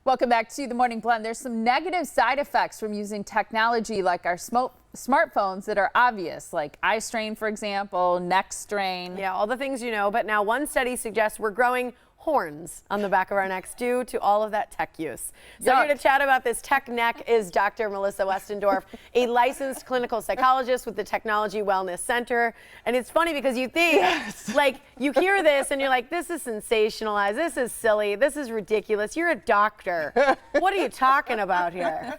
Welcome back to the Morning Blend. There's some negative side effects from using technology like our smartphones that are obvious, like eye strain, for example, neck strain. Yeah, all the things you know, but now one study suggests we're growing horns on the back of our necks due to all of that tech use. So here to chat about this tech neck is Dr. Melissa Westendorf, a licensed clinical psychologist with the Technology Wellness Center. And it's funny because you think, like, you hear this and you're like, this is sensationalized, this is silly, this is ridiculous. You're a doctor. What are you talking about here?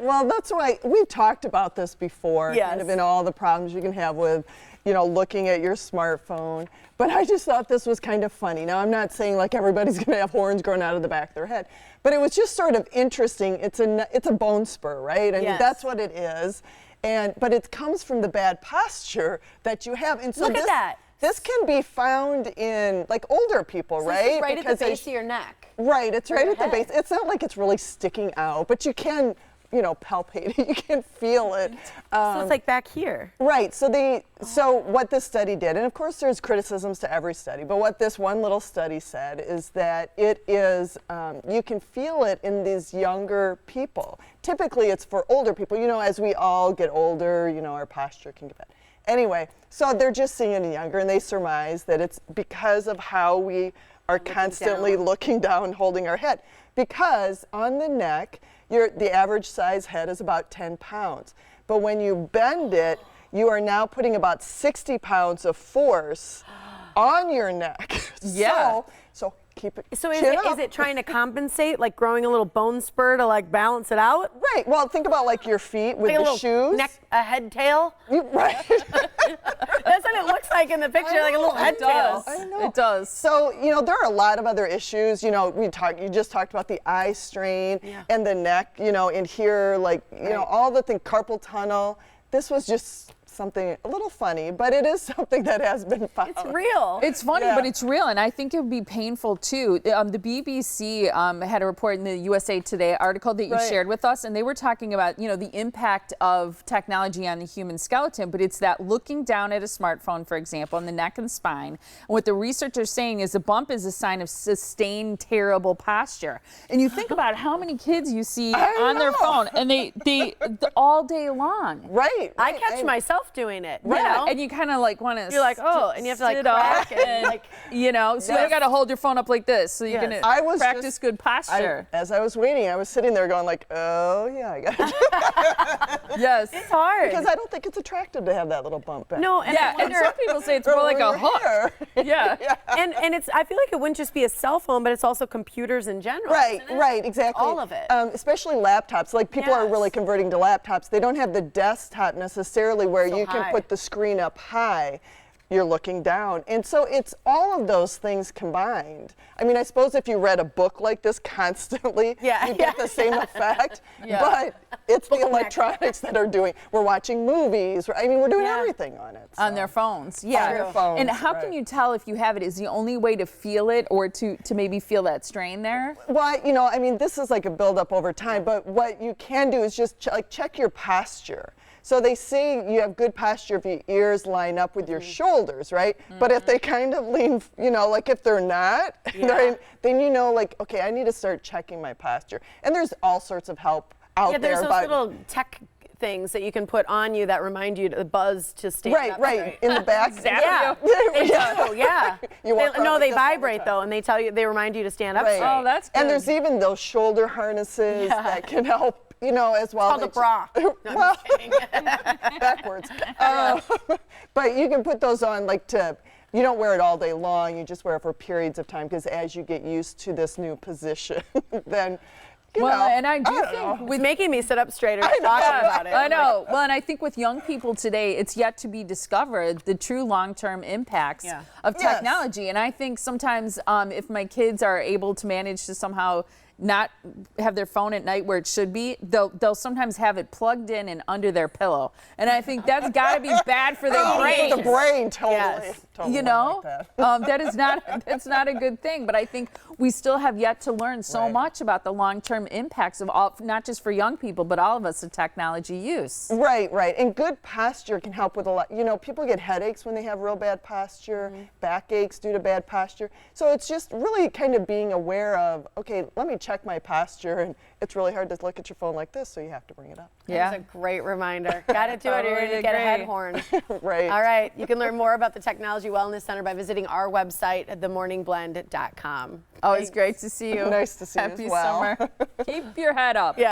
Well, that's why we've talked about this before, Yes. kind of in all the problems you can have with, looking at your smartphone. But I just thought this was kind of funny. Now, I'm not saying like everybody's going to have horns growing out of the back of their head, but it was just sort of interesting. It's a bone spur, right? I mean, that's what it is. But it comes from the bad posture that you have. And so Look at that. This can be found in like older people, So right? This is right at the base of your neck. Right, it's right at the base. It's not like it's really sticking out, but you can, palpate it. You can feel it. So it's like back here. Right. So what this study did, and of course there's criticisms to every study, but what this one little study said is that it is, you can feel it in these younger people. Typically it's for older people. As we all get older, our posture can get bad. Anyway, so they're just seeing it in younger, and they surmise that it's because of how we are constantly looking down, holding our head. Because on the neck, the average size head is about 10 pounds. But when you bend it, you are now putting about 60 pounds of force on your neck. Yeah. So keep it. So is it trying to compensate, like growing a little bone spur to like balance it out? Right. Well, think about like your feet with Like the shoes. Neck, a head tail. Right. That's what it looks like in the picture, like a little head tail. I know. It does. So, there are a lot of other issues. You just talked about the eye strain and the neck, and here, like, all the things, carpal tunnel. This was just something a little funny, but it is something that has been found. It's real. It's funny, but it's real, and I think it would be painful too. The BBC had a report in the USA Today article that you shared with us, and they were talking about the impact of technology on the human skeleton. But it's that looking down at a smartphone, for example, in the neck and spine. And what the researchers are saying is a bump is a sign of sustained terrible posture. And you think about how many kids you see on their phone, and they all day long. Right. I catch myself doing it. Yeah, and you kind of like want to. You're like, and you have to like sit crack up and like, so you got to hold your phone up like this, so you can practice good posture. As I was waiting, I was sitting there going like, oh yeah, I got it. Yes, it's hard because I don't think it's attractive to have that little bump back. No, and and some people say it's more like a hook. Yeah. And it's. I feel like it wouldn't just be a cell phone, but it's also computers in general. Right, exactly. All of it. Especially laptops. Like people are really converting to laptops. They don't have the desktop necessarily where you can put the screen up high. You're looking down. And so it's all of those things combined. I mean, I suppose if you read a book like this constantly, you get the same effect. But it's the electronics that are doing. We're watching movies. I mean, we're doing everything on it. On their phones. On their phones. And how can you tell if you have it? Is the only way to feel it or to maybe feel that strain there? Well, I mean, this is like a buildup over time. But what you can do is just check your posture. So they say you have good posture if your ears line up with your shoulders, right? But if they kind of lean, like if they're not, then like, okay, I need to start checking my posture. And there's all sorts of help out there. Yeah, there's those little tech things that you can put on you that remind you to buzz to stand up. Right, in the back. Yeah. They vibrate though, and they remind you to stand up. Right. Oh, that's good. And there's even those shoulder harnesses that can help. As well. It's called a bra. Well, backwards. But you can put those on you don't wear it all day long. You just wear it for periods of time because as you get used to this new position, then. And I do think it's making me sit up straighter talking about it. I know. Well, and I think with young people today, it's yet to be discovered the true long-term impacts of technology. And I think sometimes if my kids are able to manage to somehow not have their phone at night where it should be, they'll sometimes have it plugged in and under their pillow. And I think that's got to be bad for their brain. The brain, totally. Yes. Totally You know, like that. that's not a good thing. But I think we still have yet to learn so much about the long-term impacts of all, not just for young people, but all of us, of technology use. Right. And good posture can help with a lot. You know, people get headaches when they have real bad posture, backaches due to bad posture. So it's just really kind of being aware of, okay, let me check my posture. And it's really hard to look at your phone like this, so you have to bring it up. Yeah. That's a great reminder. Got to do it, or you're going to get a head horn. Right. All right. You can learn more about the Technology Wellness Center by visiting our website at themorningblend.com. Always great to see you. Nice to see you Happy as well. summer. Keep your head up. Yeah.